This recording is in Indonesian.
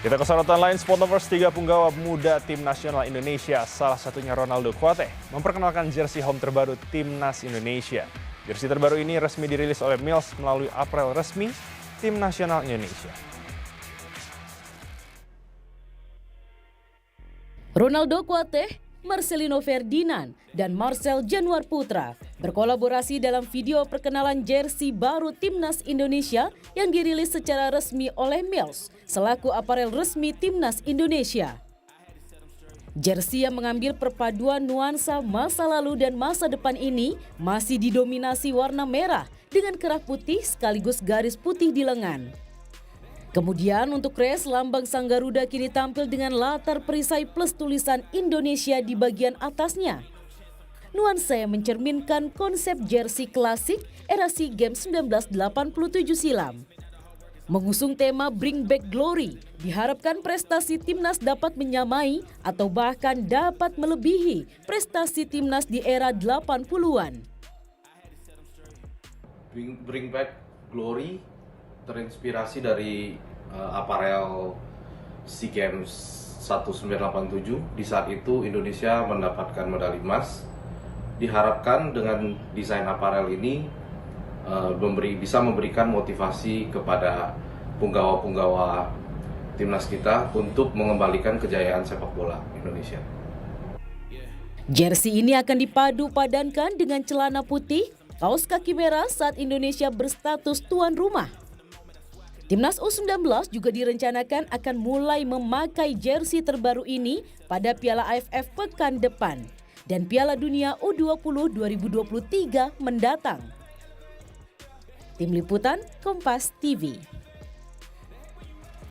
Kita ke sorotan lain, Sport Lovers, 3 punggawa muda tim nasional Indonesia, salah satunya Ronaldo Kuate, memperkenalkan jersey home terbaru Timnas Indonesia. Jersey terbaru ini resmi dirilis oleh Mills melalui apparel resmi Tim Nasional Indonesia. Ronaldo Kuate, Marcelino Ferdinand, dan Marcel Januar Putra berkolaborasi dalam video perkenalan jersey baru Timnas Indonesia yang dirilis secara resmi oleh Mills selaku aparel resmi Timnas Indonesia. Jersey yang mengambil perpaduan nuansa masa lalu dan masa depan ini masih didominasi warna merah dengan kerah putih sekaligus garis putih di lengan. Kemudian untuk kres, lambang Sang Garuda kini tampil dengan latar perisai plus tulisan Indonesia di bagian atasnya. Nuansa yang mencerminkan konsep jersey klasik era SEA Games 1987 silam. Mengusung tema Bring Back Glory, diharapkan prestasi Timnas dapat menyamai atau bahkan dapat melebihi prestasi Timnas di era 80-an. Bring Back Glory terinspirasi dari aparel SEA Games 1987. Di saat itu Indonesia mendapatkan medali emas. Diharapkan dengan desain aparel ini bisa memberikan motivasi kepada punggawa-punggawa timnas kita untuk mengembalikan kejayaan sepak bola Indonesia. Jersey ini akan dipadu padankan dengan celana putih, kaos kaki merah saat Indonesia berstatus tuan rumah. Timnas U19 juga direncanakan akan mulai memakai jersey terbaru ini pada Piala AFF pekan depan dan Piala Dunia U20 2023 mendatang. Tim Liputan Kompas TV.